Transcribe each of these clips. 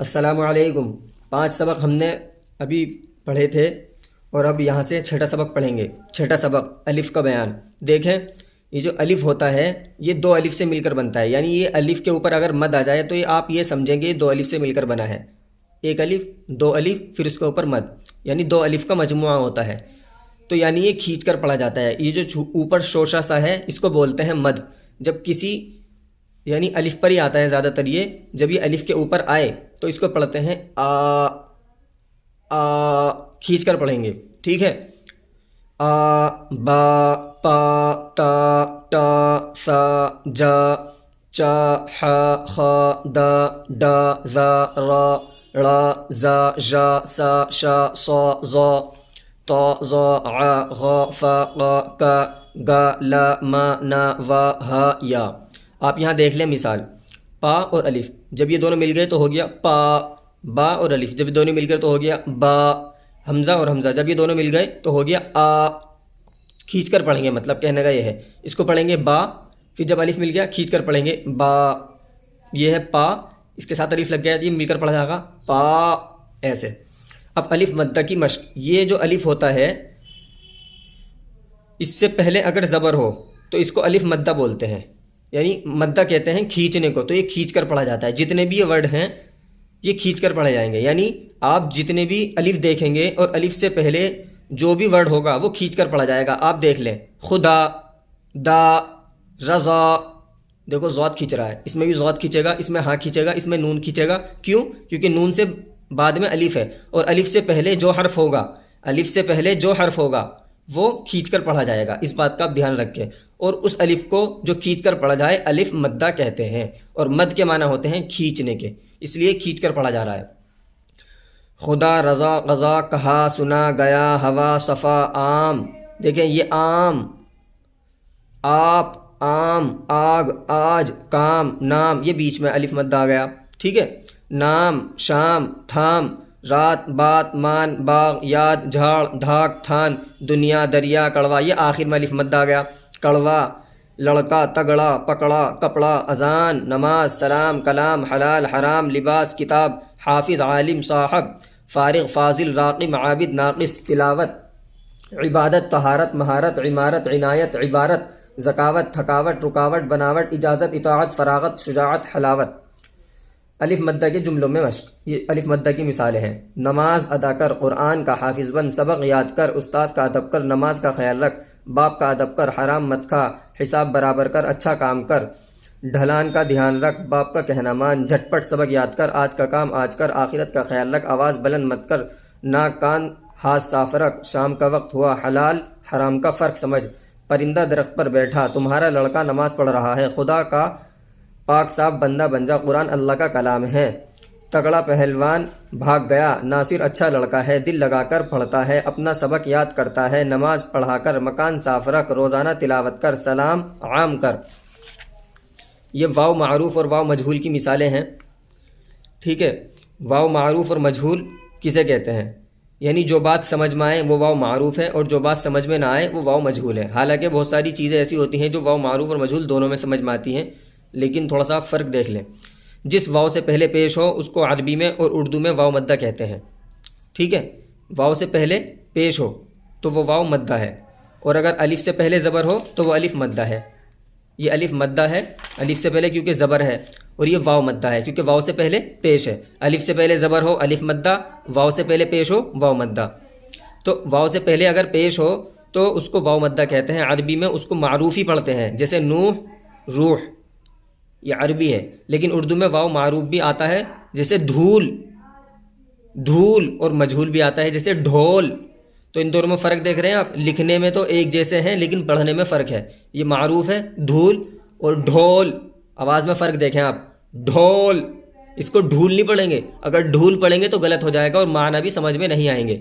السلام علیکم۔ 5 سبق ہم نے ابھی پڑھے تھے اور اب یہاں سے چھٹا سبق پڑھیں گے۔ چھٹا سبق الف کا بیان۔ دیکھیں یہ جو الف ہوتا ہے یہ 2 الف سے مل کر بنتا ہے، یعنی یہ الف کے اوپر اگر مد آ جائے تو یہ آپ یہ سمجھیں گے 2 الف سے مل کر بنا ہے۔ 1 الف 2 الف پھر اس کے اوپر مد، یعنی 2 الف کا مجموعہ ہوتا ہے، تو یعنی یہ کھینچ کر پڑھا جاتا ہے۔ یہ جو اوپر شوشہ سا ہے اس کو بولتے ہیں مد۔ جب کسی یعنی الف پر ہی آتا ہے زیادہ تر یہ، جب یہ الف کے اوپر آئے تو اس کو پڑھتے ہیں کھینچ کر پڑھیں گے، ٹھیک ہے۔ با پا تا ٹا سا جا چا ح خ دا ڈا ذا را ڑا زا جا سا شا صا ظا طا ظا ع غ فا قا کا گا لا ما نا وا ہا یا۔ آپ یہاں دیکھ لیں مثال، پا اور الف جب یہ دونوں مل گئے تو ہو گیا پا، با اور الف جب یہ دونوں مل گئے تو ہو گیا با، حمزہ اور حمزہ جب یہ دونوں مل گئے تو ہو گیا آ۔ کھینچ کر پڑھیں گے، مطلب کہنے کا یہ ہے، اس کو پڑھیں گے با، پھر جب الف مل گیا کھینچ کر پڑھیں گے با۔ یہ ہے پا، اس کے ساتھ الف لگ گیا یہ مل کر پڑھا جائے گا پا، ایسے۔ اب الف مدہ کی مشق۔ یہ جو الف ہوتا ہے اس سے پہلے اگر زبر ہو تو اس کو الف مدہ بولتے ہیں، یعنی مدہ کہتے ہیں کھینچنے کو، تو یہ کھینچ کر پڑھا جاتا ہے۔ جتنے بھی یہ ورڈ ہیں یہ کھینچ کر پڑھے جائیں گے، یعنی آپ جتنے بھی الف دیکھیں گے اور الف سے پہلے جو بھی ورڈ ہوگا وہ کھینچ کر پڑھا جائے گا۔ آپ دیکھ لیں خدا، دا، رضا، دیکھو ضاد کھینچ رہا ہے، اس میں بھی ضاد کھینچے گا، اس میں ہاں کھینچے گا، اس میں نون کھینچے گا۔ کیوں؟ کیونکہ نون سے بعد میں الف ہے، اور الف سے پہلے جو حرف ہوگا، الف سے پہلے جو حرف ہوگا وہ کھینچ کر پڑھا جائے گا۔ اس بات کا آپ دھیان رکھیں، اور اس الف کو جو کھینچ کر پڑھا جائے الف مدہ کہتے ہیں، اور مد کے معنی ہوتے ہیں کھینچنے کے، اس لیے کھینچ کر پڑھا جا رہا ہے۔ خدا، رضا، قضا، کہا، سنا، گیا، ہوا، صفا، عام۔ دیکھیں یہ عام، آپ، عام، آگ، آج، کام، نام، یہ بیچ میں الف مد آ گیا، ٹھیک ہے۔ نام، شام، تھام، رات، بات، مان، باغ، یاد، جھاڑ، دھاک، تھان، دنیا، دریا، کڑوا، یہ آخر میں الف مد آ گیا۔ کڑوا، لڑکا، تگڑا، پکڑا، کپڑا، اذان، نماز، سلام، کلام، حلال، حرام، لباس، کتاب، حافظ، عالم، صاحب، فارغ، فاضل، راقب، عابد، ناقص، تلاوت، عبادت، طہارت، مہارت، عمارت، عنایت، عبارت، ذکاوت، تھکاوٹ، رکاوٹ، بناوٹ، اجازت، اطاعت، فراغت، شجاعت، حلاوت۔ الف مدہ کے جملوں میں مشق۔ یہ الف مدہ کی مثالیں ہیں: نماز ادا کر، قرآن کا حافظ بن، سبق یاد کر، استاد کا ادب کر، نماز کا خیال رکھ، باپ کا ادب کر، حرام مت کھا، حساب برابر کر، اچھا کام کر، ڈھلان کا دھیان رکھ، باپ کا کہنا مان، جھٹ پٹ سبق یاد کر، آج کا کام آج کر، آخرت کا خیال رکھ، آواز بلند مت کر، ناک کان ہاتھ صاف رکھ، شام کا وقت ہوا، حلال حرام کا فرق سمجھ، پرندہ درخت پر بیٹھا، تمہارا لڑکا نماز پڑھ رہا ہے، خدا کا پاک صاف بندہ بن جا، قرآن اللہ کا کلام ہے، تگڑا پہلوان بھاگ گیا، ناصر اچھا لڑکا ہے، دل لگا کر پڑھتا ہے، اپنا سبق یاد کرتا ہے، نماز پڑھا کر، مکان صاف رکھ، روزانہ تلاوت کر، سلام عام کر۔ یہ واو معروف اور واو مجہول کی مثالیں ہیں، ٹھیک ہے۔ واو معروف اور مجہول کسے کہتے ہیں؟ یعنی جو بات سمجھ میں آئے وہ واو معروف ہے، اور جو بات سمجھ میں نہ آئے وہ واو مجہول ہے۔ حالانکہ بہت ساری چیزیں ایسی ہوتی ہیں جو واو معروف اور مجہول دونوں میں سمجھ میں آتی ہیں، لیکن تھوڑا سا فرق دیکھ لیں۔ جس واو سے پہلے پیش ہو اس کو عربی میں اور اردو میں واو مدہ کہتے ہیں، ٹھیک ہے۔ واو سے پہلے پیش ہو تو وہ واو مدہ ہے، اور اگر الف سے پہلے زبر ہو تو وہ الف مدہ ہے۔ یہ الف مدہ ہے، الف سے پہلے کیونکہ زبر ہے، اور یہ واو مدہ ہے کیونکہ واو سے پہلے پیش ہے۔ الف سے پہلے زبر ہو الف مدہ، واو سے پہلے پیش ہو واو مدہ۔ تو واو سے پہلے اگر پیش ہو تو اس کو واو مدہ کہتے ہیں، عربی میں اس کو معروف ہی پڑھتے ہیں، جیسے نوح، روح، یہ عربی ہے، لیکن اردو میں واو معروف بھی آتا ہے، جیسے دھول، دھول، اور مجہول بھی آتا ہے جیسے ڈھول۔ تو ان دونوں میں فرق دیکھ رہے ہیں آپ، لکھنے میں تو ایک جیسے ہیں لیکن پڑھنے میں فرق ہے۔ یہ معروف ہے دھول، اور ڈھول آواز میں فرق دیکھیں آپ، ڈھول، اس کو ڈھول نہیں پڑھیں گے، اگر ڈھول پڑھیں گے تو غلط ہو جائے گا اور معنی بھی سمجھ میں نہیں آئیں گے۔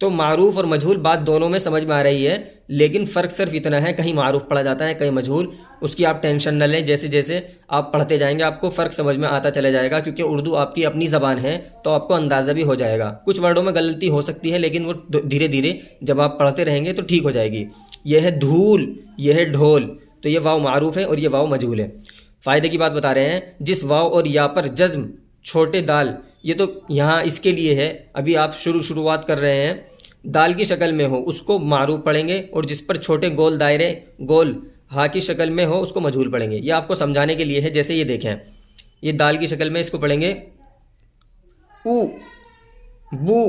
تو معروف اور مجہول بات دونوں میں سمجھ میں آ رہی ہے، لیکن فرق صرف اتنا ہے، کہیں معروف پڑھا جاتا ہے کہیں مجہول۔ اس کی آپ ٹینشن نہ لیں، جیسے جیسے آپ پڑھتے جائیں گے آپ کو فرق سمجھ میں آتا چلے جائے گا، کیونکہ اردو آپ کی اپنی زبان ہے تو آپ کو اندازہ بھی ہو جائے گا۔ کچھ ورڈوں میں غلطی ہو سکتی ہے لیکن وہ دھیرے دھیرے جب آپ پڑھتے رہیں گے تو ٹھیک ہو جائے گی۔ یہ ہے دھول، یہ ہے ڈھول، تو یہ واو معروف ہے اور یہ واو مجہول ہے۔ فائدے کی بات بتا رہے ہیں، جس واو اور یا پر جزم چھوٹے دال یہ تو یہاں اس کے لیے ہے، ابھی آپ شروعات کر رہے ہیں، دال کی شکل میں ہو اس کو معروف پڑھیں گے، اور جس پر چھوٹے گول دائرے گول ہا کی شکل میں ہو اس کو مجہول پڑھیں گے۔ یہ آپ کو سمجھانے کے لیے ہے، جیسے یہ دیکھیں، یہ دال کی شکل میں اس کو پڑھیں گے او، بو،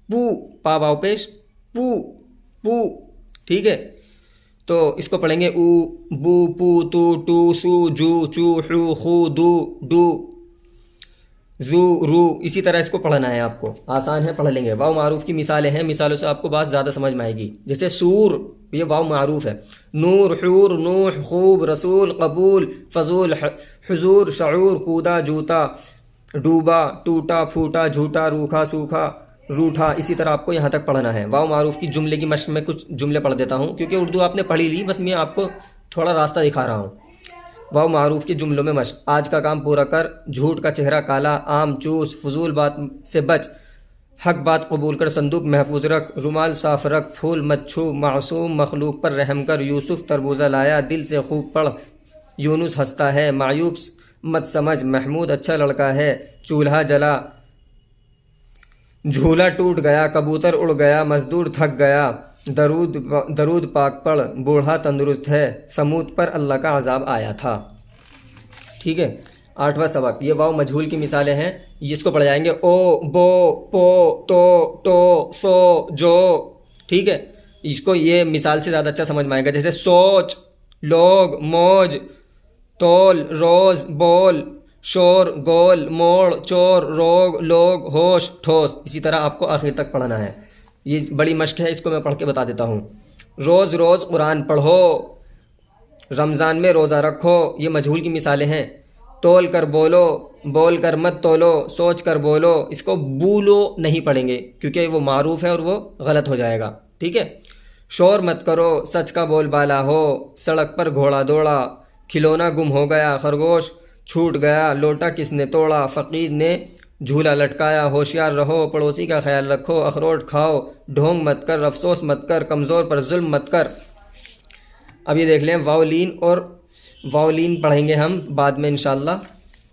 پو، پا واو پیش، پو، پو، ٹھیک ہے؟ تو اس کو پڑھیں گے او، بو، پو، تو، ٹو، سو، جو، چو، حو، خو، دو، ڈو، زو، رو، اسی طرح اس کو پڑھنا ہے آپ کو، آسان ہے، پڑھ لیں گے۔ واو معروف کی مثالیں ہیں، مثالوں سے آپ کو بات زیادہ سمجھ میں آئے گی۔ جیسے سور، یہ واو معروف ہے، نور، حور، نوح، خوب، رسول، قبول، فضول، حضور، شعور، کودا، جوتا، ڈوبا، ٹوٹا، پھوٹا، جھوٹا، روکھا، سوکھا، روٹھا، اسی طرح آپ کو یہاں تک پڑھنا ہے۔ واو معروف کی جملے کی مشق میں کچھ جملے پڑھ دیتا ہوں، کیونکہ اردو آپ نے پڑھی لی، بس میں آپ کو تھوڑا راستہ دکھا رہا ہوں۔ واو معروف کے جملوں میں مشق: آج کا کام پورا کر، جھوٹ کا چہرہ کالا، آم چوس، فضول بات سے بچ، حق بات قبول کر، صندوق محفوظ رکھ، رومال صاف رکھ، پھول مت چھو، معصوم مخلوق پر رحم کر، یوسف تربوزہ لایا، دل سے خوب پڑھ، یونس ہنستا ہے، معیوب مت سمجھ، محمود اچھا لڑکا ہے، چولہا جلا، جھولا ٹوٹ گیا، کبوتر اڑ گیا، مزدور تھک گیا، درود پاک پڑھ، بوڑھا تندرست ہے، سمود پر اللہ کا عذاب آیا تھا۔ ٹھیک ہے؟ 8واں سبق، یہ واو مجہول کی مثالیں ہیں، اس کو پڑھ جائیں گے او، بو، پو، تو، ٹو، سو، جو، ٹھیک ہے؟ اس کو یہ مثال سے زیادہ اچھا سمجھ میں آئے گا، جیسے سوچ، لوگ، موج، تول، روز، بول، شور، گول، موڑ، چور، روگ، لوگ، ہوش، ٹھوس، اسی طرح آپ کو آخر تک پڑھنا ہے۔ یہ بڑی مشق ہے، اس کو میں پڑھ کے بتا دیتا ہوں۔ روز روز قرآن پڑھو، رمضان میں روزہ رکھو، یہ مجہول کی مثالیں ہیں۔ تول کر بولو، بول کر مت تولو، سوچ کر بولو، اس کو بولو نہیں پڑھیں گے کیونکہ وہ معروف ہے اور وہ غلط ہو جائے گا، ٹھیک ہے؟ شور مت کرو، سچ کا بول بالا ہو، سڑک پر گھوڑا دوڑا، کھلونا گم ہو گیا، خرگوش چھوٹ گیا، لوٹا کس نے توڑا، فقیر نے جھولا لٹکایا، ہوشیار رہو، پڑوسی کا خیال رکھو، اخروٹ کھاؤ، ڈھونگ مت کر، افسوس مت کر، کمزور پر ظلم مت کر۔ اب یہ دیکھ لیں، واولین اور واولین پڑھیں گے ہم بعد میں انشاءاللہ،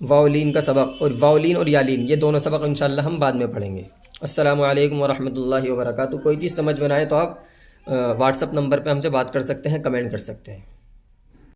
واولین کا سبق، اور واولین اور یالین یہ دونوں سبق انشاءاللہ ہم بعد میں پڑھیں گے۔ السلام علیکم ورحمۃ اللہ وبرکاتہ۔ کوئی چیز سمجھ میں نہ آئے تو آپ واٹس اپ نمبر پہ ہم سے بات کر سکتے ہیں، کمنٹ کر سکتے ہیں۔